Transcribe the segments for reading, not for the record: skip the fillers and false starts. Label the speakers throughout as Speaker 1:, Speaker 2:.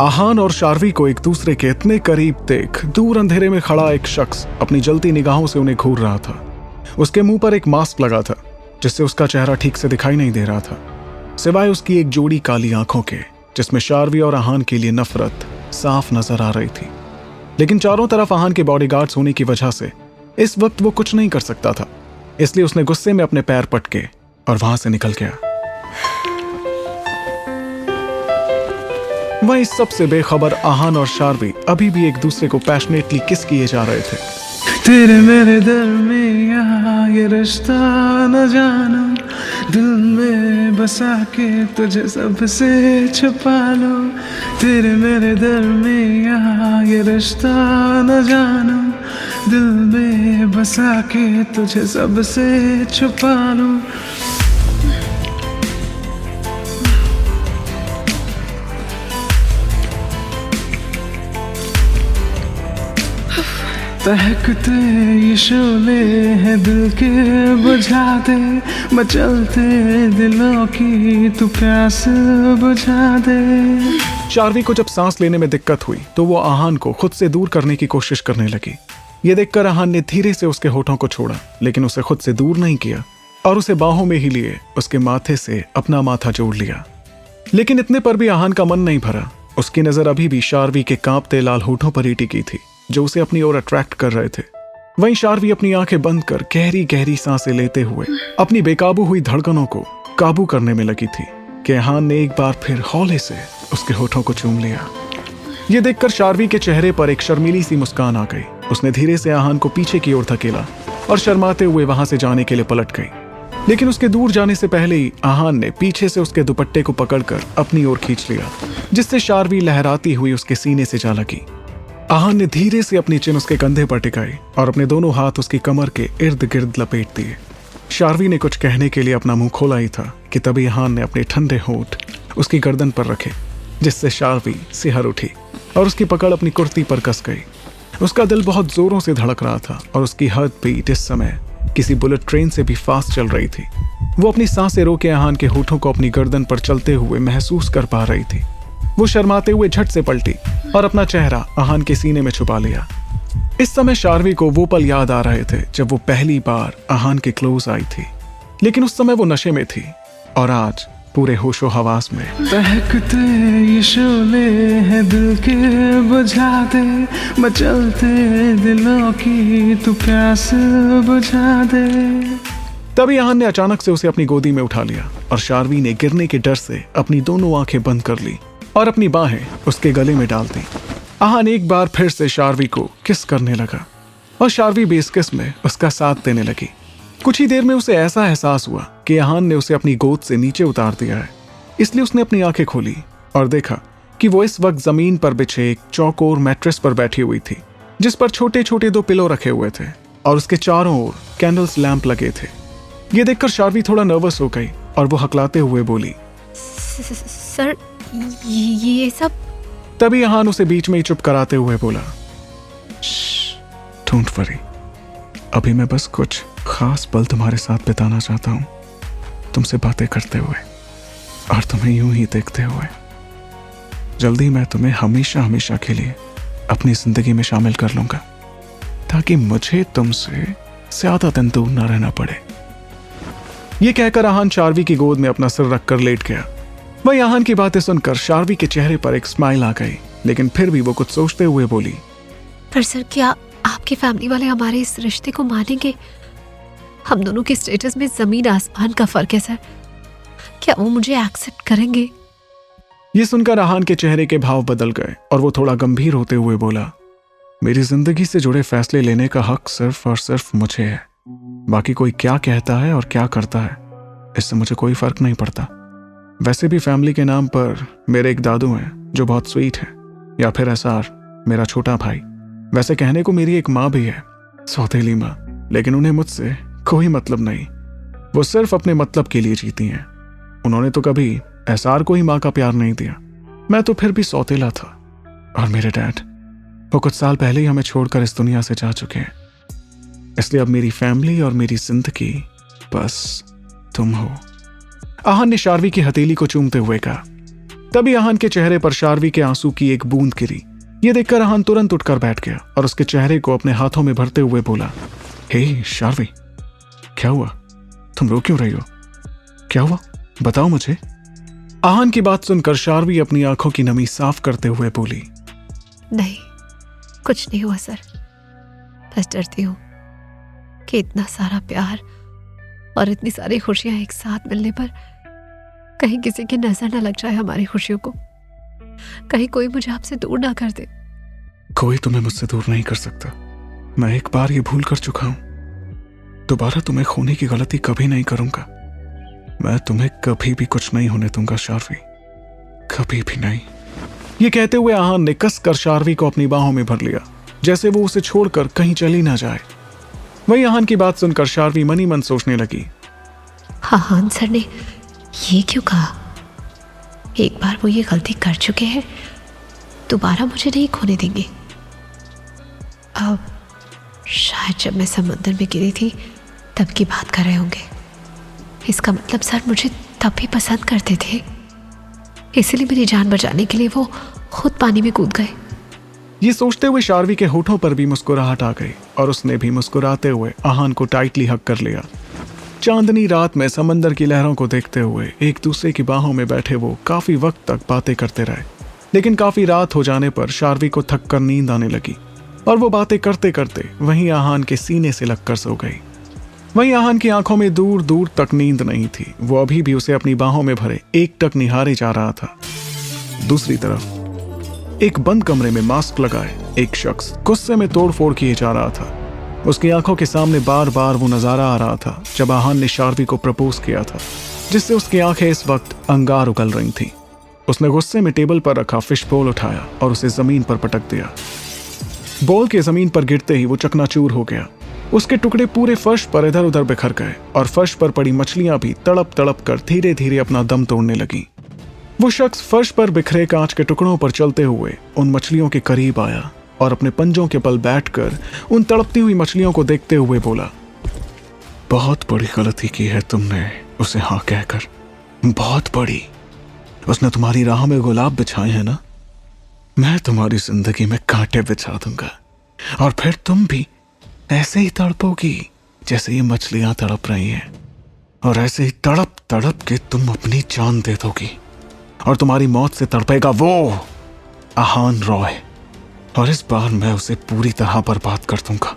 Speaker 1: आहान और शार्वी को एक दूसरे के इतने करीब देख दूर अंधेरे में खड़ा एक शख्स अपनी जलती निगाहों से उन्हें घूर रहा था। उसके मुंह पर एक मास्क लगा था जिससे उसका चेहरा ठीक से दिखाई नहीं दे रहा था, सिवाय उसकी एक जोड़ी काली आंखों के जिसमें शार्वी और आहान के लिए नफरत साफ नजर आ रही थी। लेकिन चारों तरफ आहान के बॉडीगार्ड्स होने की वजह से इस वक्त वो कुछ नहीं कर सकता था, इसलिए उसने गुस्से में अपने पैर पटके और वहां से निकल गया। वहीं सबसे बेखबर आहान और शार्वी अभी भी एक दूसरे को पैशनेटली किस किए जा रहे थे।
Speaker 2: तेरे मेरे दरमियाँ ये रिश्ता न जानो, दिल में बसा के तुझे सबसे छुपा लो। तेरे मेरे दरमियाँ ये रिश्ता न जानो, दिल में बसा के तुझे सबसे छुपा लो। तहकते ये शोले हैं दिल के बुझा दे, मचलते दिलों की तू प्यास बुझा दे।
Speaker 1: शार्वी को जब सांस लेने में दिक्कत हुई तो वो आहान को खुद से दूर करने की कोशिश करने लगी। ये देखकर आहान ने धीरे से उसके होठों को छोड़ा, लेकिन उसे खुद से दूर नहीं किया और उसे बाहों में ही लिए उसके माथे से अपना माथा जोड़ लिया। लेकिन इतने पर भी आहान का मन नहीं भरा। उसकी नजर अभी भी शार्वी के कांपते लाल होठों पर ही टिकी थी जो उसे अपनी ओर अट्रैक्ट कर रहे थे। वहीं शार्वी अपनी आंखें बंद कर गहरी गहरी सांसें लेते हुए अपनी बेकाबू हुई धड़कनों को काबू करने में लगी थी कि आहान ने एक बार फिर हौले से उसके होठों को चूम लिया। ये देखकर शार्वी के चेहरे पर एक शर्मीली सी मुस्कान आ गई। उसने धीरे से आहान को पीछे की ओर धकेला और शर्माते हुए वहां से जाने के लिए पलट गई। लेकिन उसके दूर जाने से पहले ही आहान ने पीछे से उसके दुपट्टे को पकड़कर अपनी ओर खींच लिया, जिससे शार्वी लहराती हुई उसके सीने से जा लगी। आहान ने धीरे से अपनी चिन उसके कंधे पर टिकाई और अपने दोनों हाथ उसकी कमर के इर्द गिर्द लपेट दिए। शार्वी ने कुछ कहने के लिए अपना मुंह खोला ही था कि तभी आहान ने अपने ठंडे होंठ उसकी गर्दन पर रखे, जिससे शार्वी सिहर उठी और उसकी पकड़ अपनी कुर्ती पर कस गई। उसका दिल बहुत जोरों से धड़क रहा था और उसकी हार्ट बीट इस समय किसी बुलेट ट्रेन से भी फास्ट चल रही थी। वो अपनी सांसें रोके आहान के होठों को अपनी गर्दन पर चलते हुए महसूस कर पा रही थी। वो शर्माते हुए झट से पलटी और अपना चेहरा आहान के सीने में छुपा लिया। इस समय शार्वी को वो पल याद आ रहे थे जब वो पहली बार आहान के क्लोज आई थी, लेकिन उस समय वो नशे में थी और आज पूरे होशो हवास में।
Speaker 2: तहकते ये शोले हैं दिल के बुझा दे, मचलते दिलों की तू प्यास बुझा दे।
Speaker 1: तभी आहान ने अचानक से उसे अपनी गोदी में उठा लिया और शार्वी ने गिरने के डर से अपनी दोनों आंखें बंद कर ली और अपनी बाहें उसके गले में डाल दी। आहान एक बार फिर से शार्वी को किस करने लगा और शार्वी भी इस किस में उसका साथ देने लगी। कुछ ही देर में उसे ऐसा एहसास हुआ कि आहान ने उसे अपनी गोद से नीचे उतार दिया है, इसलिए उसने अपनी आंखें खोली और देखा कि वो इस वक्त जमीन पर बिछे एक चौकोर मैट्रेस पर बैठी हुई थी, जिस पर छोटे छोटे 2 पिलो रखे हुए थे और उसके चारों ओर कैंडल्स लैंप लगे थे। ये देखकर शार्वी थोड़ा नर्वस हो गई और वो हकलाते हुए बोली,
Speaker 3: सर ये सब।
Speaker 1: तभी आहान उसे बीच में ही चुप कराते हुए बोला, डोंट वरी, अभी मैं बस कुछ खास पल तुम्हारे साथ बिताना चाहता हूं, तुमसे बातें करते हुए और तुम्हें यूं ही देखते हुए। जल्दी मैं तुम्हें हमेशा हमेशा के लिए अपनी जिंदगी में शामिल कर लूंगा, ताकि मुझे तुमसे ज्यादा दिन दूर ना रहना पड़े। ये कहकर आहान शार्वी की गोद में अपना सिर रखकर लेट गया। वही आहान की बातें सुनकर शार्वी के चेहरे पर एक स्माइल आ गई, लेकिन फिर भी वो कुछ सोचते हुए बोली,
Speaker 3: पर सर क्या आपकी फैमिली वाले हमारे इस रिश्ते को मानेंगे? हम दोनों के स्टेटस में जमीन आसमान का फर्क है सर, क्या वो मुझे एक्सेप्ट करेंगे?
Speaker 1: ये सुनकर आहान के चेहरे के भाव बदल गए और वो थोड़ा गंभीर होते हुए बोला, मेरी जिंदगी से जुड़े फैसले लेने का हक सिर्फ और सिर्फ मुझे है। बाकी कोई क्या कहता है और क्या करता है इससे मुझे कोई फर्क नहीं पड़ता। वैसे भी फैमिली के नाम पर मेरे एक दादू हैं जो बहुत स्वीट है, या फिर एसआर मेरा छोटा भाई। वैसे कहने को मेरी एक माँ भी है, सौतेली माँ, लेकिन उन्हें मुझसे कोई मतलब नहीं। वो सिर्फ अपने मतलब के लिए जीती हैं। उन्होंने तो कभी एसआर को ही माँ का प्यार नहीं दिया। मैं तो फिर भी सौतेला था। और मेरे डैड, वो कुछ साल पहले ही हमें छोड़कर इस दुनिया से जा चुके हैं। इसलिए अब मेरी फैमिली और मेरी जिंदगी बस तुम हो। आहान ने शार्वी की हथेली को चूमते हुए कहा, तभी आहान के चेहरे पर शार्वी के आंसू की एक बूंद गिरी। ये देखकर आहान तुरंत उठकर बैठ गया और उसके चेहरे को अपने हाथों में भरते हुए बोला, हे शार्वी, क्या हुआ? तुम रो क्यों रही हो? क्या हुआ, बताओ मुझे। आहान की बात सुनकर शार्वी अपनी आंखों की नमी साफ करते हुए बोली,
Speaker 3: नहीं, कुछ नहीं हुआ सर। बस डरती हूँ कि इतना सारा प्यार और इतनी सारी खुशियां एक साथ मिलने पर कहीं किसी की नजर न लग जाए हमारी खुशियों को, कहीं कोई मुझे आपसे दूर ना कर दे।
Speaker 1: कोई तुम्हें मुझसे दूर नहीं कर सकता। मैं एक बार ये भूल कर चुका हूं, दोबारा तुम्हें खोने की गलती कभी नहीं करूंगा। मैं तुम्हें कभी भी कुछ नहीं होने दूंगा शार्वी, कभी भी नहीं। ये कहते हुए आहान ने कसकर शार्वी को अपनी बाहों में भर लिया, जैसे वो उसे छोड़कर कहीं चली ना जाए। वहीं आहान की बात सुनकर शार्वी मनी मन सोचने लगी,
Speaker 3: आहान सर ने ये क्यों कहा? एक बार वो ये गलती कर चुके हैं, दोबारा मुझे नहीं खोने देंगे। अब शायद जब मैं समुद्र में गिरी थी तब की बात कर रहे होंगे। इसका मतलब सर मुझे तब भी पसंद करते थे, इसीलिए मेरी जान बचाने के लिए वो खुद पानी में कूद गए।
Speaker 1: ये सोचते हुए शार्वी के होठों पर भी मुस्कुराहट आ गई और उसने भी मुस्कुराते हुए आहान को टाइटली हक कर लिया। चांदनी रात में समंदर की लहरों को देखते हुए एक दूसरे की बाहों में बैठे वो काफी वक्त तक बातें करते रहे। लेकिन काफी रात हो जाने पर शार्वी को थक कर नींद आने लगी और वो बातें करते करते वहीं आहान के सीने से लगकर सो गई। वहीं आहान की आंखों में दूर दूर तक नींद नहीं थी, वो अभी भी उसे अपनी बाहों में भरे एकटक निहारे जा रहा था। दूसरी तरफ एक बंद कमरे में मास्क लगाए एक शख्स गुस्से में तोड़फोड़ किए जा रहा था। उसकी आंखों के सामने बार बार वो नजारा आ रहा था जब आहान ने शार्वी को प्रपोज किया था, जिससे उसकी आंखें इस वक्त अंगार उगल रही थीं। उसने गुस्से में टेबल पर रखा फिश बोल उठाया और उसे जमीन पर पटक दिया। बॉल के जमीन पर गिरते ही वो चकनाचूर हो गया। उसके टुकड़े पूरे फर्श पर इधर उधर बिखर गए और फर्श पर पड़ी मछलियां भी तड़प तड़प कर धीरे धीरे अपना दम तोड़ने लगी। वो शख्स फर्श पर बिखरे कांच के टुकड़ों पर चलते हुए उन मछलियों के करीब आया और अपने पंजों के बल बैठकर उन तड़पती हुई मछलियों को देखते हुए बोला, बहुत बड़ी गलती की है तुमने उसे हाँ कहकर, बहुत बड़ी। उसने तुम्हारी राह में गुलाब बिछाए हैं ना, मैं तुम्हारी जिंदगी में कांटे बिछा दूंगा और फिर तुम भी ऐसे ही तड़पोगी जैसे ये मछलियां तड़प रही हैं, और ऐसे ही तड़प तड़प के तुम अपनी जान दे दोगी और तुम्हारी मौत से तड़पेगा वो आहान रॉय, और इस बार मैं उसे पूरी तरह बर्बाद कर दूंगा।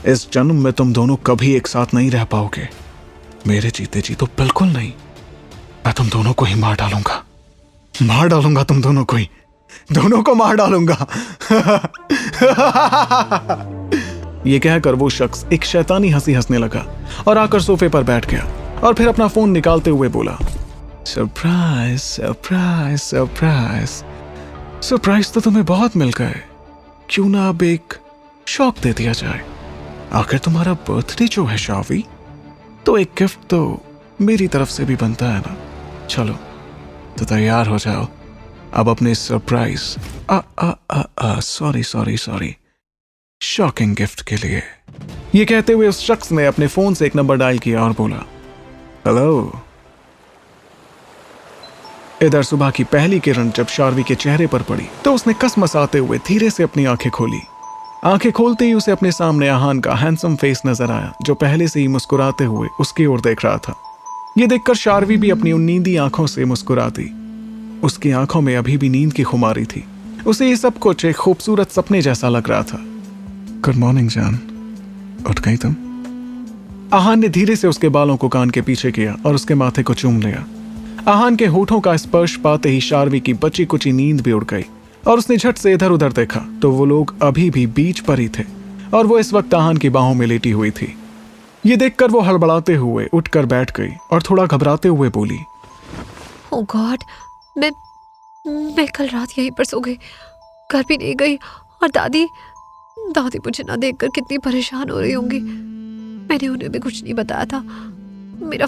Speaker 1: इस जन्म में तुम दोनों कभी एक साथ नहीं रह पाओगे, मेरे जीते जी तो बिल्कुल नहीं। मैं तुम दोनों को ही मार डालूंगा तुम दोनों को ही, दोनों को मार डालूंगा। ये कहकर वो शख्स एक शैतानी हंसी हंसने लगा और आकर सोफे पर बैठ गया और फिर अपना फोन निकालते हुए बोला, सरप्राइज सरप्राइज सरप्राइज सरप्राइज तो तुम्हें बहुत मिल गए, क्यों ना अब एक शौक दे दिया जाए। आखिर तुम्हारा बर्थडे जो है शार्वी, तो एक गिफ्ट तो मेरी तरफ से भी बनता है ना। चलो तो तैयार हो जाओ अब अपने सरप्राइज सॉरी शॉकिंग गिफ्ट के लिए। ये कहते हुए उस शख्स ने अपने फोन से एक नंबर डायल किया और बोला, हेलो। इधर सुबह की पहली किरण जब शार्वी के चेहरे पर पड़ी तो उसने कसमसाते हुए धीरे से अपनी आंखें खोली। आंखें खोलते ही उसे अपने सामने आहान का हैंडसम फेस नजर आया, जो पहले से ही मुस्कुराते हुए उसकी ओर देख रहा था। ये देखकर शार्वी भी अपनी उन नींदी आंखों से मुस्कुराती। उसकी आंखों में अभी भी नींद की खुमारी थी। उसे ये सब कुछ एक खूबसूरत सपने जैसा लग रहा था। गुड मॉर्निंग जान, उठ गई तुम? आहान ने धीरे से उसके बालों को कान के पीछे किया और उसके माथे को चूम लिया। आहान के होठों का स्पर्श पाते ही शार्वी की बची कुची नींद भी उड़ गई और उसने झट से इधर उधर देखा तो वो लोग अभी भी बीच पर ही थे और वो इस वक्त आहान की बाहों में लेटी हुई थी। ये देखकर वो हड़बड़ाते हुए उठकर बैठ गई और थोड़ा घबराते हुए बोली,
Speaker 3: ओह गॉड, मैं कल रात यहीं पर सो गई, घर भी नहीं गई, और दादी मुझे ना देखकर कितनी परेशान हो रही होंगी। मैंने उन्हें भी कुछ नहीं बताया था। मेरा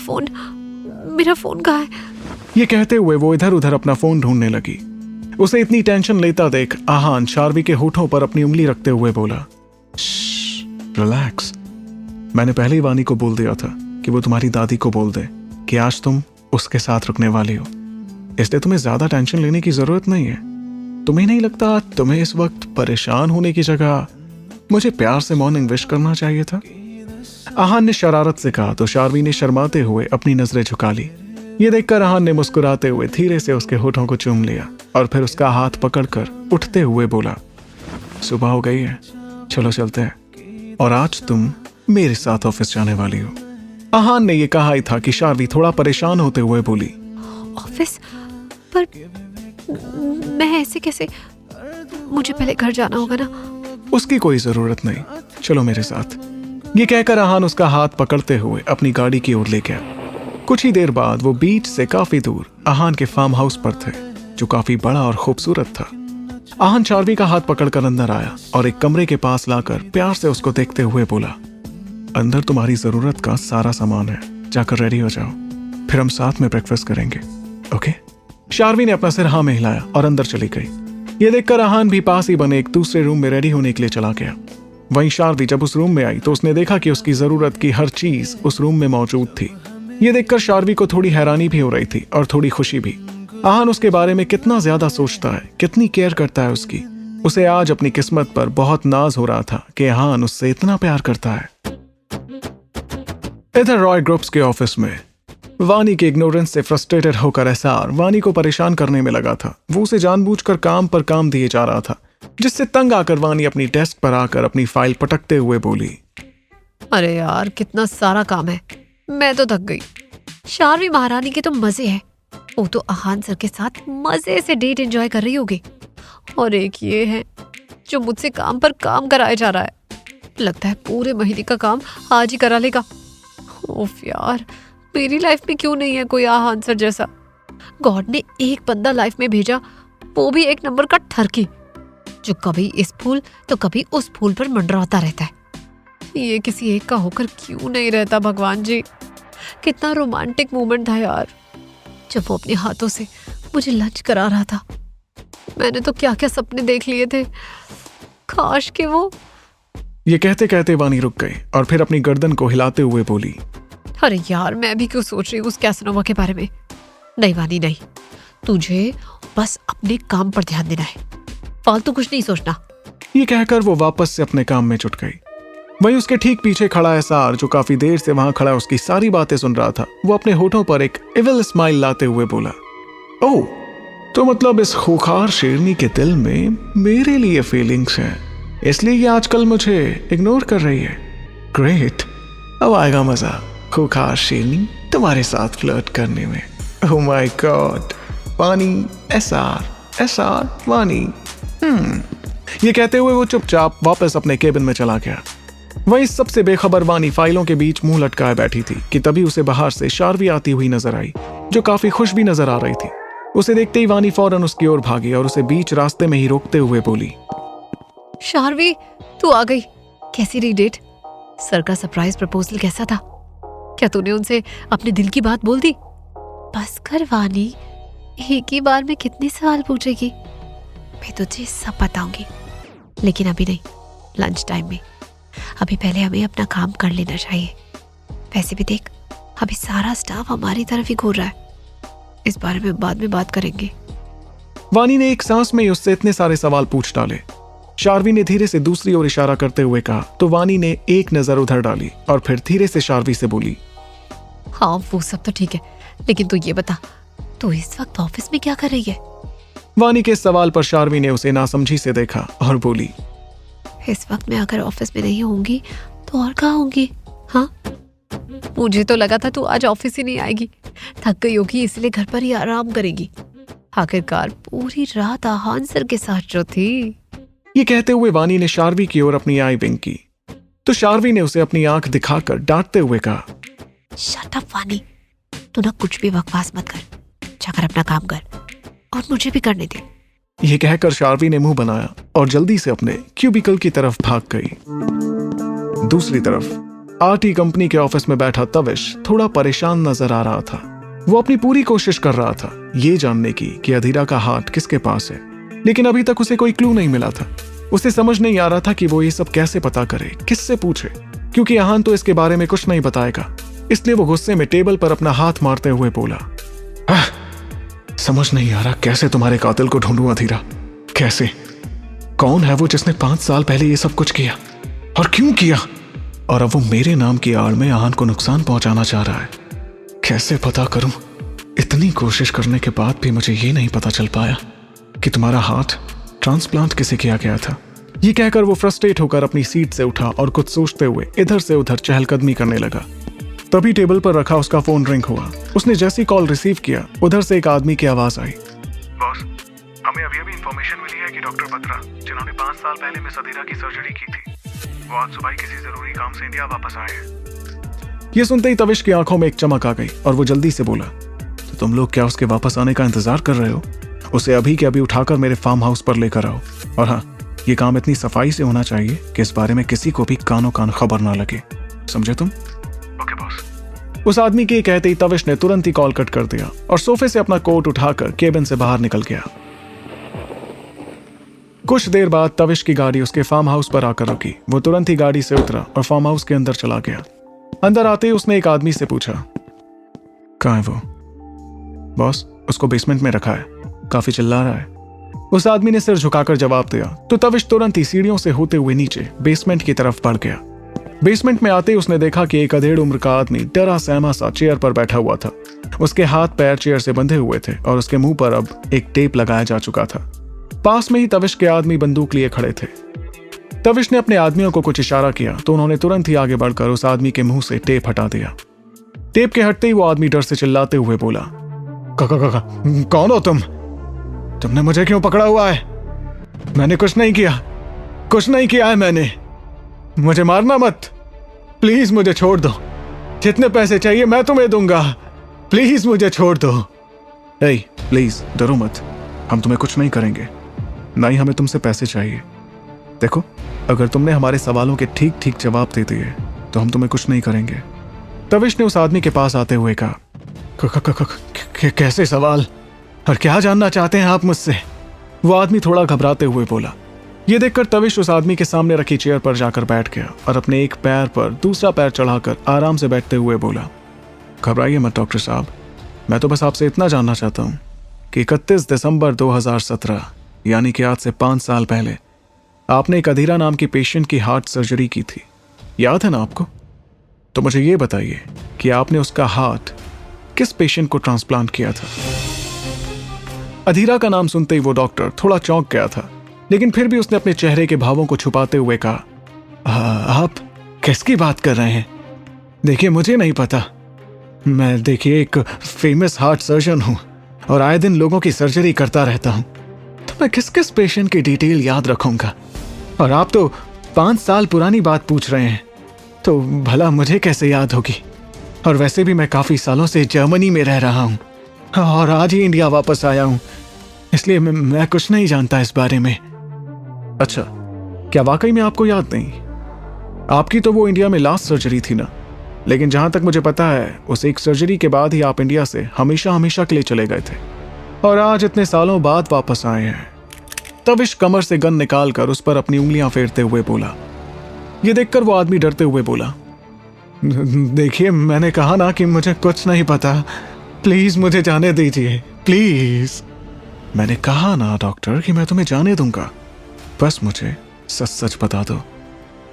Speaker 3: फोन कहाँ है?
Speaker 1: ये कहते हुए वो इधर उधर अपना फोन ढूंढने लगी। उसे इतनी टेंशन लेता देख आहान शार्वी के होठों पर अपनी उंगली रखते हुए बोला, रिलैक्स। मैंने पहले ही वानी को बोल दिया था कि वो तुम्हारी दादी को बोल दे कि आज तुम उसके साथ रुकने वाली हो। इसलिए तुम्हें ज्यादा टेंशन लेने की जरूरत नहीं है। तुम्हें नहीं लगता तुम्हें इस वक्त परेशान होने की जगह मुझे प्यार से मॉर्निंग विश करना चाहिए था? आहान ने शरारत से कहा तो शार्वी ने शर्माते हुए अपनी नजरें झुका ली। ये देखकर आहान ने मुस्कुराते हुए धीरे से उसके होठों को चूम लिया और फिर उसका हाथ पकड़कर उठते हुए बोला, सुबह हो गई है, चलो चलते हैं, और आज तुम मेरे साथ ऑफिस जाने वाली हो। आहान ने यह कहा ही था कि शार्वी थोड़ा परेशान होते हुए बोली,
Speaker 3: ऑफिस? पर मैं ऐसे कैसे? मुझे पहले घर जाना होगा ना।
Speaker 1: उसकी कोई जरूरत नहीं, चलो मेरे साथ। ये कहकर आहान उसका हाथ पकड़ते हुए अपनी गाड़ी की ओर ले गया। कुछ ही देर बाद वो बीच से काफी दूर आहान के फार्म हाउस पर थे, जो काफी बड़ा और खूबसूरत था। आहान शार्वी का हाथ पकड़कर अंदर आया और एक कमरे के पास लाकर प्यार से उसको देखते हुए बोला, अंदर तुम्हारी जरूरत का सारा सामान है, जाकर रेडी हो जाओ, फिर हम साथ में ब्रेकफास्ट करेंगे, ओके? शार्वी ने अपना सिर हाँ में हिलाया और अंदर चली गई। ये देखकर आहान भी पास ही बने एक दूसरे रूम में रेडी होने के लिए चला गया। वहीं शार्वी जब उस रूम में आई तो उसने देखा कि उसकी जरूरत की हर चीज उस रूम में मौजूद थी। ये देखकर शार्वी को थोड़ी हैरानी भी हो रही थी और थोड़ी खुशी भी। आहान उसके बारे में कितना ज्यादा सोचता है, कितनी केयर करता है उसकी। उसे आज अपनी किस्मत पर बहुत नाज हो रहा था कि आहान उससे इतना प्यार करता है। इधर रॉय ग्रुप्स के ऑफिस में वानी के इग्नोरेंस से फ्रस्ट्रेटेड होकर एसआर वानी को परेशान करने में लगा था। वो उसे जानबूझकर काम पर काम दिए जा रहा था, जिससे तंग आकर वानी अपनी डेस्क पर आकर अपनी फाइल पटकते हुए बोली,
Speaker 3: अरे यार कितना सारा काम है, मैं तो थक गई। शार्वी महारानी के तो मजे हैं, वो तो आहान सर के साथ मजे से डेट एंजॉय कर रही होगी, और एक ये है जो मुझसे काम पर काम कराया जा रहा है। लगता है पूरे महीने का काम आज ही करा लेगा। उफ यार, मेरी लाइफ में क्यों नहीं है कोई आहान सर जैसा। गॉड ने एक बंदा लाइफ में भेजा, वो भी एक नंबर का ठरकी, जो कभी इस फूल तो कभी उस फूल पर मंडराता रहता है। ये किसी एक का होकर क्यों नहीं रहता भगवान जी। कितना रोमांटिक मोमेंट था यार, जब वो अपने हाथों से मुझे लंच करा रहा था। मैंने तो क्या क्या सपने देख लिए थे, काश कि वो।
Speaker 1: ये कहते कहते वानी रुक गई और फिर अपनी गर्दन को हिलाते हुए बोली,
Speaker 3: अरे यार, मैं भी क्यों सोच रही हूँ उस कैसनोवा के बारे में। नहीं वानी नहीं, तुझे बस अपने काम पर ध्यान देना है, फालतू कुछ नहीं सोचना।
Speaker 1: ये कहकर वो वापस से अपने काम में जुट गई। वहीं उसके ठीक पीछे खड़ा एसआर, जो काफी देर से वहां खड़ा उसकी सारी बातें सुन रहा था, वो अपने होठों पर एक इविल स्माइल लाते हुए बोला, ओह, तो मतलब इस खूंखार शेरनी के दिल में मेरे लिए फीलिंग्स हैं, इसलिए ये आजकल मुझे इग्नोर कर रही है। ग्रेट, अब आएगा मजा खूंखार शेरनी तुम्हारे साथ फ्लर्ट करने में। ओह माय गॉड, वानी, एसआर, वानी। ये कहते हुए वो चुपचाप वापस अपने केबिन में चला गया। वहीं सबसे बेखबर वानी फाइलों के बीच मुंह लटकाए बैठी थी कि तभी उसे बाहर से शार्वी आती हुई नजर आई, जो काफी खुश भी नजर आ रही थी। उसे देखते ही वानी फौरन उसकी ओर भागी और उसे बीच रास्ते में ही रोकते हुए बोली,
Speaker 3: शार्वी, तू आ गई। कैसी रही डेट? सर का सरप्राइज प्रपोजल कैसा था? क्या तूने उनसे अपने दिल की बात बोल दी? बस कर वानी, एक ही बार में कितने सवाल पूछेगी? मैं तुझे सब बताऊंगी, लेकिन अभी नहीं, लंच टाइम में। अभी पहले हमें अपना काम कर लेना चाहिए। वैसे भी देख, अभी सारा स्टाफ हमारी तरफ ही घूर रहा है, इस बारे में बाद में बात करेंगे।
Speaker 1: वानी ने एक सांस में ही उससे इतने सारे सवाल पूछ डाले। शार्वी ने धीरे से दूसरी ओर इशारा करते हुए कहा तो वानी ने एक नजर उधर डाली और फिर धीरे से शार्वी से बोली,
Speaker 3: हाँ वो सब तो ठीक है, लेकिन तू ये बता, तू इस वक्त ऑफिस में क्या कर रही है?
Speaker 1: वानी के सवाल पर शार्वी ने उसे नासमझी से देखा और बोली,
Speaker 3: इस वक्त मैं अगर ऑफिस में नहीं होंगी तो और कहाँ होंगी? हाँ, मुझे तो लगा था तू आज ऑफिस ही नहीं आएगी, थक गई होगी इसलिए घर पर ही आराम करेगी। आखिरकार पूरी रात आहान सर के साथ जो थी।
Speaker 1: ये कहते हुए वानी ने शार्वी की ओर अपनी आई विंक की तो शार्वी ने उसे अपनी आंख दिखाकर डांटते हुए कहा,
Speaker 3: शट अप वानी, तू ना कुछ भी बकवास मत कर, जाकर अपना काम कर और मुझे भी करने दे।
Speaker 1: ये कहकर शार्वी ने मुंह बनाया और जल्दी से अपने क्यूबिकल की तरफ भाग गई। दूसरी तरफ आरटी कंपनी के ऑफिस में बैठा तविश थोड़ा परेशान नजर आ रहा था। वो अपनी पूरी कोशिश कर रहा था ये जानने की कि अधीरा का हार्ट किसके पास है, लेकिन अभी तक उसे कोई क्लू नहीं मिला था। उसे समझ नहीं आ रहा था कि वो ये सब कैसे पता करे, किससे पूछे, क्योंकि आहान तो इसके बारे में कुछ नहीं बताएगा। इसलिए वो गुस्से में टेबल पर अपना हाथ मारते हुए बोला, समझ नहीं आ रहा कैसे तुम्हारे कातिल को ढूंढूं अधीरा। कैसे? कौन है वो जिसने 5 साल पहले ये सब कुछ किया और क्यों किया? और अब वो मेरे नाम की आड़ में आहान को नुकसान पहुंचाना चाह रहा है। कैसे पता करूं? इतनी कोशिश करने के बाद भी मुझे ये नहीं पता चल पाया कि तुम्हारा हार्ट ट्रांसप्लांट किसे किया गया था। ये कहकर वो फ्रस्ट्रेट होकर अपनी सीट से उठा और कुछ सोचते हुए इधर से उधर चहलकदमी करने लगा। तभी टेबल पर रखा उसका फोन रिंग हुआ। उसने जैसी कॉल रिसीव किया, उधर से एक आदमी की आवाज आई।
Speaker 2: बॉस, हमें अभी इंफॉर्मेशन मिली है कि डॉक्टर बत्रा, जिन्होंने 5 साल पहले मिस अधीरा की सर्जरी की थी, वो आज सुबह किसी जरूरी काम से इंडिया वापस आए हैं।
Speaker 1: ये सुनते ही तविश की आंखों में एक चमक आ गई और वो जल्दी से बोला, तो तुम लोग क्या उसके वापस आने का इंतजार कर रहे हो? उसे अभी के अभी उठाकर मेरे फार्म हाउस पर लेकर आओ। और हाँ, ये काम इतनी सफाई से होना चाहिए कि इस बारे में किसी को भी कानो कान खबर ना लगे। समझे तुम?
Speaker 2: Okay boss.
Speaker 1: उस आदमी के कहते ही तविश ने तुरंत ही कॉल कट कर दिया और सोफे से अपना कोट उठाकर केबिन से बाहर निकल गया। कुछ देर बाद तविश की गाड़ी उसके फार्म हाउस पर आकर रुकी। वो तुरंत ही गाड़ी से उतरा और फार्म हाउस के अंदर चला गया। अंदर आते ही उसने एक आदमी से पूछा, कहाँ है वो? बॉस, उसको बेसमेंट में रखा है, काफी चिल्ला रहा है। उस आदमी ने सिर झुकाकर जवाब दिया तो तविश तुरंत ही सीढ़ियों से होते हुए नीचे बेसमेंट की तरफ बढ़ गया। बेसमेंट में आते ही उसने देखा कि एक अधेड़ उम्र का आदमी डरा सहमा सा चेयर पर बैठा हुआ था। उसके हाथ पैर चेयर से बंधे हुए थे और उसके मुंह पर अब एक टेप लगाया जा चुका था। पास में ही तविश के आदमी बंदूक लिए खड़े थे। तविश ने अपने आदमियों को कुछ इशारा किया तो उन्होंने तुरंत ही आगे बढ़कर उस आदमी के मुंह से टेप हटा दिया। टेप के हटते ही वो आदमी डर से चिल्लाते हुए बोला, कौन हो तुम? तुमने मुझे क्यों पकड़ा हुआ है? मैंने कुछ नहीं किया है मैंने। मुझे मारना मत, प्लीज मुझे छोड़ दो। जितने पैसे चाहिए मैं तुम्हें दूंगा, प्लीज मुझे छोड़ दो। प्लीज डरो मत, हम तुम्हें कुछ नहीं करेंगे, ना ही हमें तुमसे पैसे चाहिए। देखो, अगर तुमने हमारे सवालों के ठीक ठीक जवाब दे दिए तो हम तुम्हें कुछ नहीं करेंगे। तविश ने उस आदमी के पास आते हुए कहा, कैसे सवाल और क्या जानना चाहते हैं आप मुझसे? वो आदमी थोड़ा घबराते हुए बोला। ये देखकर तविश उस आदमी के सामने रखी चेयर पर जाकर बैठ गया और अपने एक पैर पर दूसरा पैर चढ़ाकर आराम से बैठते हुए बोला, घबराइए मत डॉक्टर साहब, मैं तो बस आपसे इतना जानना चाहता हूँ कि 31 दिसंबर 2017 यानी कि आज से 5 साल पहले आपने एक अधीरा नाम की पेशेंट की हार्ट सर्जरी की थी, याद है ना आपको? तो मुझे ये बताइए कि आपने उसका हार्ट किस पेशेंट को ट्रांसप्लांट किया था? अधीरा का नाम सुनते ही वो डॉक्टर थोड़ा चौंक गया था, लेकिन फिर भी उसने अपने चेहरे के भावों को छुपाते हुए कहा, आप किसकी बात कर रहे हैं? देखिए, मुझे नहीं पता। मैं देखिए एक फेमस हार्ट सर्जन हूं और आए दिन लोगों की सर्जरी करता रहता हूं, तो मैं किस किस पेशेंट की डिटेल याद रखूंगा? और आप तो 5 साल पुरानी बात पूछ रहे हैं, तो भला मुझे कैसे याद होगी? और वैसे भी मैं काफी सालों से जर्मनी में रह रहा हूं और आज ही इंडिया वापस आया हूं, इसलिए मैं कुछ नहीं जानता इस बारे में। अच्छा, क्या वाकई में आपको याद नहीं? आपकी तो वो इंडिया में लास्ट सर्जरी थी ना, लेकिन जहां तक मुझे पता है उस एक सर्जरी के बाद ही आप इंडिया से हमेशा हमेशा के लिए चले गए थे और आज इतने सालों बाद वापस आए हैं। तविश कमर से गन निकालकर उस पर अपनी उंगलियां फेरते हुए बोला। ये देखकर वो आदमी डरते हुए बोला, देखिए मैंने कहा ना कि मुझे कुछ नहीं पता, प्लीज मुझे जाने दीजिए, प्लीज। मैंने कहा ना डॉक्टर कि मैं तुम्हें जाने दूंगा, बस मुझे सच सच बता दो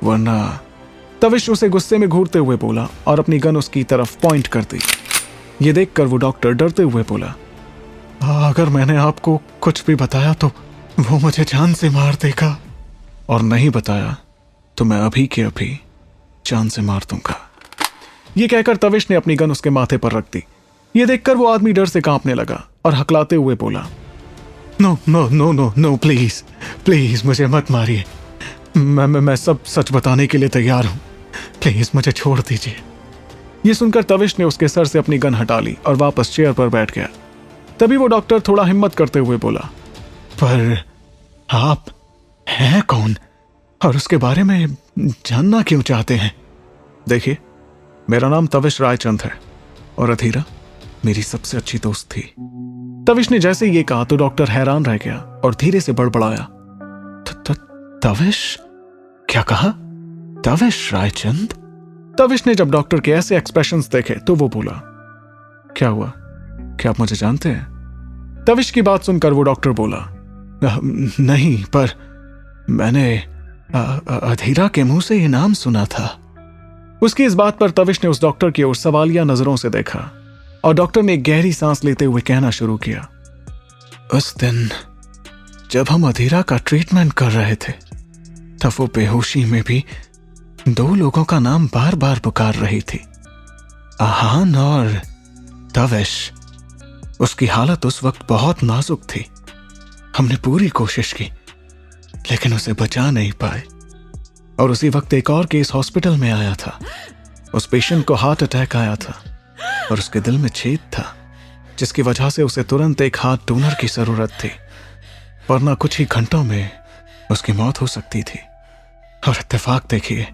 Speaker 1: वरना। तविश उसे गुस्से में घूरते हुए बोला और अपनी गन उसकी तरफ पॉइंट कर दी। ये देखकर वो डॉक्टर डरते हुए बोला, अगर मैंने आपको कुछ भी बताया तो वो मुझे जान से मार देगा, और नहीं बताया तो मैं अभी के अभी जान से मार दूंगा। ये कहकर तविश ने अपनी गन उसके माथे पर रख दी। ये देखकर वो आदमी डर से कांपने लगा और हकलाते हुए बोला, no no no no no, please please मुझे मत मारिए, मैं सब सच बताने के लिए तैयार हूं, प्लीज मुझे छोड़ दीजिए। ये सुनकर तविश ने उसके सर से अपनी गन हटा ली और वापस चेयर पर बैठ गया। तभी वो डॉक्टर थोड़ा हिम्मत करते हुए बोला, पर आप हैं कौन और उसके बारे में जानना क्यों चाहते हैं? देखिए, मेरा नाम तविश रायचंद है और अधीरा मेरी सबसे अच्छी दोस्त थी। तविश ने जैसे ये कहा तो डॉक्टर हैरान रह गया और धीरे से बड़बड़ाया, तविश? क्या कहा? तविश रायचंद? तविश ने जब डॉक्टर के ऐसे एक्सप्रेशंस देखे तो वो बोला, क्या हुआ, क्या आप मुझे जानते हैं? तविश की बात सुनकर वो डॉक्टर बोला, नहीं, पर मैंने अधीरा के मुंह से ये नाम सुना था। उसकी इस बात पर तविश ने उस डॉक्टर की ओर सवालिया नजरों से देखा और डॉक्टर ने एक गहरी सांस लेते हुए कहना शुरू किया, उस दिन जब हम अधीरा का ट्रीटमेंट कर रहे थे तब वो बेहोशी में भी 2 लोगों का नाम बार बार पुकार रही थी, आहान और तविश। उसकी हालत उस वक्त बहुत नाजुक थी। हमने पूरी कोशिश की लेकिन उसे बचा नहीं पाए। और उसी वक्त एक और केस हॉस्पिटल में आया था। उस पेशेंट को हार्ट अटैक आया था और उसके दिल में छेद था, जिसकी वजह से उसे तुरंत एक हार्ट डोनर की जरूरत थी, वरना कुछ ही घंटों में उसकी मौत हो सकती थी। और इत्तेफाक देखिए,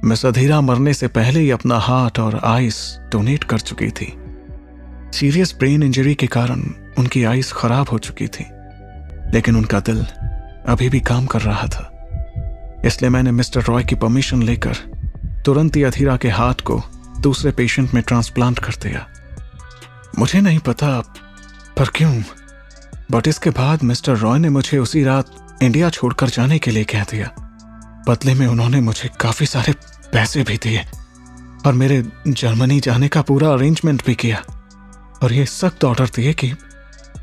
Speaker 1: मिस अधीरा मरने से पहले ही अपना हार्ट और आइस डोनेट कर चुकी थी। सीरियस ब्रेन इंजरी के कारण उनकी आइस खराब हो चुकी थी, लेकिन उनका दिल अभी भी काम कर रहा था। इसलिए मैंने मिस्टर रॉय की परमिशन लेकर तुरंत ही अधीरा के हार्ट को दूसरे पेशेंट में ट्रांसप्लांट कर दिया। मुझे नहीं पता पर क्यों, बट इसके बाद मिस्टर रॉय ने मुझे उसी रात इंडिया छोड़कर जाने के लिए कह दिया। बदले में उन्होंने मुझे काफी सारे पैसे भी दिए और मेरे जर्मनी जाने का पूरा अरेंजमेंट भी किया, और ये सख्त ऑर्डर दिए कि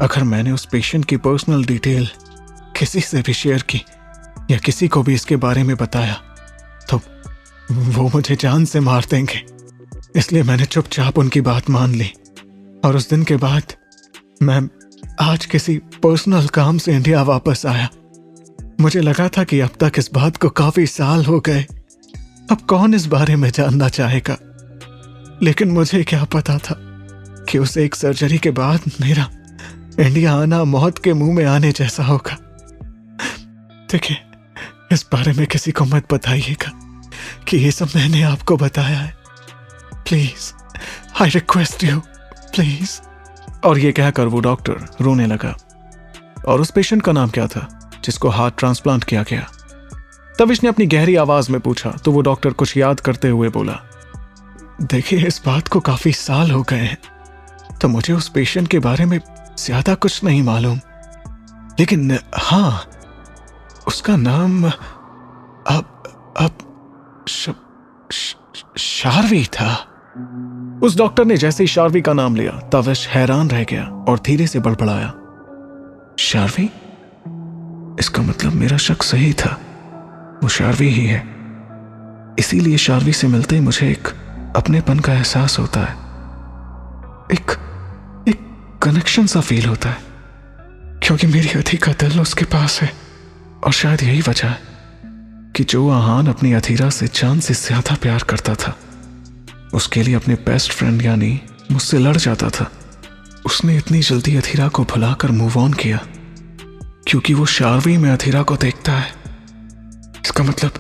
Speaker 1: अगर मैंने उस पेशेंट की पर्सनल डिटेल किसी से भी शेयर की या किसी को भी इसके बारे में बताया तो वो मुझे जान से मार देंगे। इसलिए मैंने चुपचाप उनकी बात मान ली। और उस दिन के बाद मैं आज किसी पर्सनल काम से इंडिया वापस आया। मुझे लगा था कि अब तक इस बात को काफी साल हो गए, अब कौन इस बारे में जानना चाहेगा। लेकिन मुझे क्या पता था कि उस एक सर्जरी के बाद मेरा इंडिया आना मौत के मुंह में आने जैसा होगा। देखिए, इस बारे में किसी को मत बताइएगा कि ये सब मैंने आपको बताया है। Please, I request you, please. और ये कहकर वो डॉक्टर रोने लगा। और उस पेशेंट का नाम क्या था जिसको हार्ट ट्रांसप्लांट किया गया? तविश ने अपनी गहरी आवाज में पूछा तो वो डॉक्टर कुछ याद करते हुए बोला, देखिए, इस बात को काफी साल हो गए हैं तो मुझे उस पेशेंट के बारे में ज्यादा कुछ नहीं मालूम, लेकिन हाँ, उसका नाम अब शार्वी था। उस डॉक्टर ने जैसे ही शार्वी का नाम लिया, तविश हैरान रह गया और धीरे से बड़बड़ाया, शार्वी? इसका मतलब मेरा शक सही था, वो शार्वी ही है। इसीलिए शार्वी से मिलते ही मुझे एक अपनेपन का एहसास होता है, एक कनेक्शन सा फील होता है, क्योंकि मेरी अधी का दिल उसके पास है। और शायद यही वजह है कि जो आहान अपनी अधीरा से जान से ज्यादा प्यार करता था, उसके लिए अपने बेस्ट फ्रेंड यानी मुझसे लड़ जाता था, उसने इतनी जल्दी अधीरा को भुलाकर मूव ऑन किया क्योंकि वो शार्वी में अधीरा को देखता है। इसका मतलब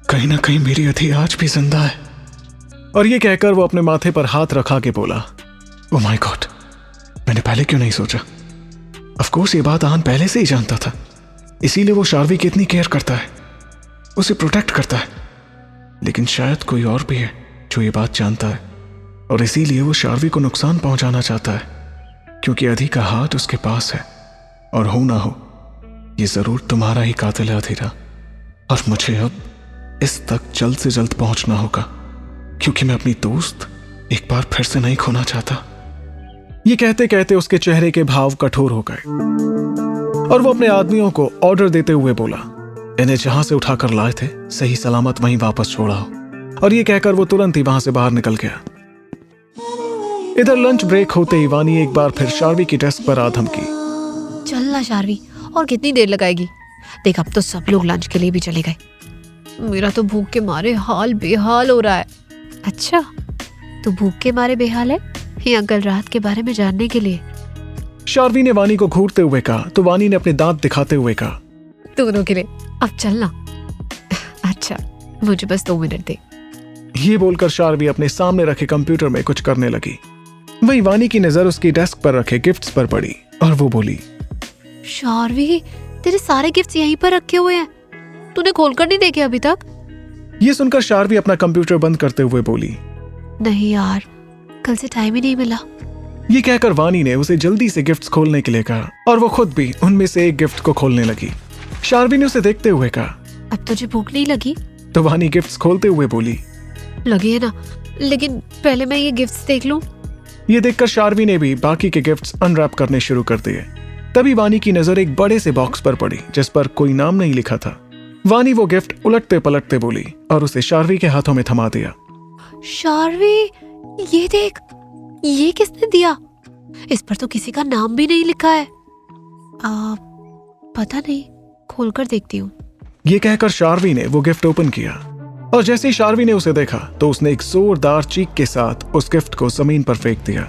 Speaker 1: कहीं ना कहीं मेरी अधी आज भी जिंदा है। और ये कहकर वो अपने माथे पर हाथ रखा के बोला, ओह माय गॉड, मैंने पहले क्यों नहीं सोचा। ऑफ कोर्स ये बात आहान पहले से ही जानता था, इसीलिए वो शार्वी की इतनी केयर करता है, उसे प्रोटेक्ट करता है। लेकिन शायद कोई और भी है जो ये बात जानता है और इसीलिए वो शार्वी को नुकसान पहुंचाना चाहता है, क्योंकि अधी का हाथ उसके पास है। और हो ना हो, ये जरूर तुम्हारा ही कातिल है अधीरा। और मुझे अब इस तक जल्द से जल्द पहुंचना होगा, क्योंकि मैं अपनी दोस्त एक बार फिर से नहीं खोना चाहता। ये कहते कहते उसके चेहरे के भाव कठोर हो गए और वो अपने आदमियों को ऑर्डर देते हुए बोला, इन्हें जहां से उठाकर लाए थे सही सलामत वहीं वापस छोड़ाओ। और ये कहकर वो तुरंत ही वहां से बाहर निकल गया। इधर लंच ब्रेक होते ही वानी एक बार फिर शार्वी की डेस्क पर आ धमकी,
Speaker 3: चलना शार्वी, और कितनी देर लगाएगी? देख, अब तो सब लोग लंच के लिए भी चले गए। मेरा तो भूख के मारे हाल बेहाल हो रहा है। अच्छा, तो भूख के मारे बेहाल है या कल रात के बारे में जानने के लिए?
Speaker 1: शार्वी ने वानी को घूरते हुए कहा तो वानी ने अपने दांत दिखाते हुए कहा,
Speaker 3: दोनों के लिए अब चलना। अच्छा, मुझे बस 2 मिनट दे।
Speaker 1: ये बोलकर शार्वी अपने सामने रखे कंप्यूटर में कुछ करने लगी। वही वानी की नजर उसकी डेस्क पर रखे गिफ्ट्स पर पड़ी और वो बोली,
Speaker 3: शार्वी, तेरे सारे गिफ्ट्स यहीं पर रखे हुए हैं, तूने खोलकर नहीं देखे अभी तक?
Speaker 1: ये सुनकर शार्वी अपना कंप्यूटर बंद करते हुए बोली,
Speaker 3: नहीं यार, कल से टाइम ही नहीं मिला।
Speaker 1: ये कहकर वानी ने उसे जल्दी से गिफ्ट्स खोलने के लिए कहा और वो खुद भी उनमें से एक गिफ्ट को खोलने लगी। शार्वी ने उसे देखते हुए कहा,
Speaker 3: अब तुझे भूख नहीं लगी?
Speaker 1: तो वानी गिफ्ट्स खोलते हुए बोली,
Speaker 3: लगी है ना, लेकिन पहले मैं ये गिफ्ट्स देख लूं।
Speaker 1: ये देखकर शार्वी ने भी बाकी के गिफ्ट्स अनरैप करने शुरू कर दिए। तभी वानी की नजर एक बड़े से बॉक्स पर पड़ी जिस पर कोई नाम नहीं लिखा था। वानी वो गिफ्ट उलटते पलटते बोली और उसे शार्वी के हाथों में थमा दिया।
Speaker 3: शार्वी, ये देख, ये किसने दिया? इस पर तो किसी का नाम भी नहीं लिखा है। पता नहीं, खोलकर देखती हूँ।
Speaker 1: ये कहकर शार्वी ने वो गिफ्ट ओपन किया और जैसे ही शार्वी ने उसे देखा तो उसने एक जोरदार चीख के साथ उस गिफ्ट को जमीन पर फेंक दिया।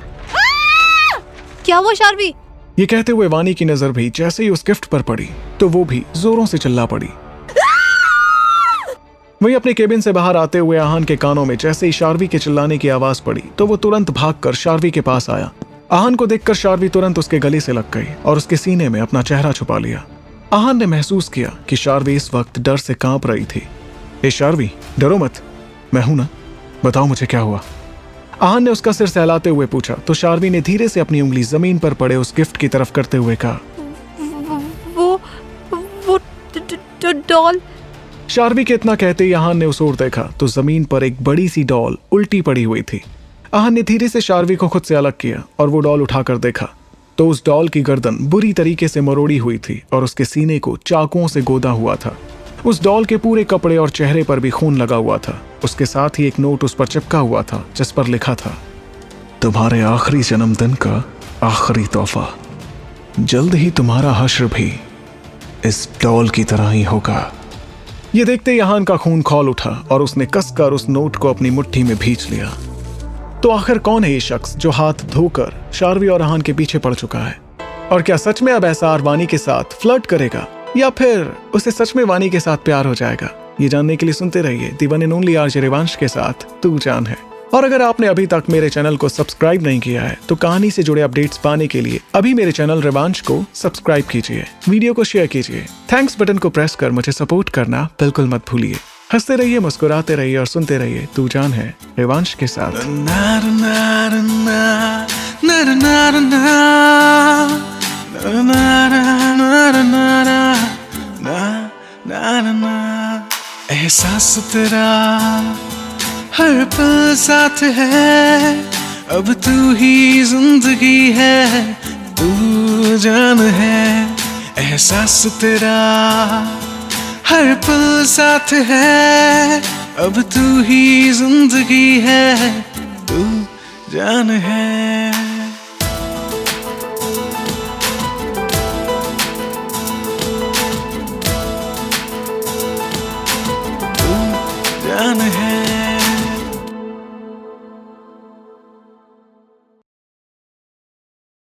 Speaker 3: क्या हुआ शार्वी?
Speaker 1: ये कहते हुए वानी की नजर भी जैसे ही उस गिफ्ट पर पड़ी तो वो भी जोरों से चिल्ला पड़ी। वही अपने केबिन से बाहर आते हुए आहान के कानों में जैसे ही शार्वी के चिल्लाने की आवाज पड़ी तो वो तुरंत भागकर शार्वी के पास आया। आहान को देखकर शार्वी तुरंत उसके गले से लग गई और उसके सीने में अपना चेहरा छुपा लिया। आहान ने महसूस किया कि शार्वी इस वक्त डर से कांप रही थी। ए शार्वी, डरो मत, मैं हूं ना, बताओ मुझे क्या हुआ। आहान ने उसका सिर सहलाते हुए पूछा तो शार्वी ने धीरे से अपनी उंगली जमीन पर पड़े उस गिफ्ट की तरफ करते हुए कहा,
Speaker 3: वो डॉल।
Speaker 1: शार्वी के इतना कहते ही आहान ने उस ओर देखा तो जमीन पर एक बड़ी सी डॉल उल्टी पड़ी हुई थी। आहान ने धीरे से शार्वी को खुद से अलग किया और वो डॉल उठाकर देखा तो उस डॉल की गर्दन बुरी तरीके से मरोड़ी हुई थी और उसके सीने को चाकुओं से गोदा हुआ था। उस डॉल के पूरे कपड़े और चेहरे पर भी खून लगा हुआ था। उसके साथ ही एक नोट उस पर चिपका हुआ था जिस पर लिखा था, तुम्हारे आखिरी जन्मदिन का आखिरी तोहफा, जल्द ही तुम्हारा हश्र भी इस डॉल की तरह ही होगा। ये देखते ही आहान का खून खौल उठा और उसने कसकर उस नोट को अपनी मुट्ठी में भींच लिया। तो आखिर कौन है ये शख्स जो हाथ धोकर शार्वी और आहान के पीछे पड़ चुका है? और क्या सच में अब एहसार वानी के साथ फ्लर्ट करेगा या फिर उसे सच में वानी के साथ प्यार हो जाएगा? ये जानने के लिए सुनते रहिए the one and only RJ Rivansh के साथ तू जान है। और अगर आपने अभी तक मेरे चैनल को सब्सक्राइब नहीं किया है तो कहानी से जुड़े अपडेट्स पाने के लिए अभी मेरे चैनल रिवांश को सब्सक्राइब कीजिए, वीडियो को शेयर कीजिए, थैंक्स बटन को प्रेस कर मुझे सपोर्ट करना बिल्कुल मत भूलिए। हंसते रहिए, मुस्कुराते रहिए और सुनते रहिए तू जान है रिवांश के साथ।
Speaker 2: एहसास तेरा हर पल साथ है, अब तू ही जिंदगी है, तू जान है। एहसास तेरा हर पल साथ है, अब तू ही जिंदगी है, तू जान है। तू जान है।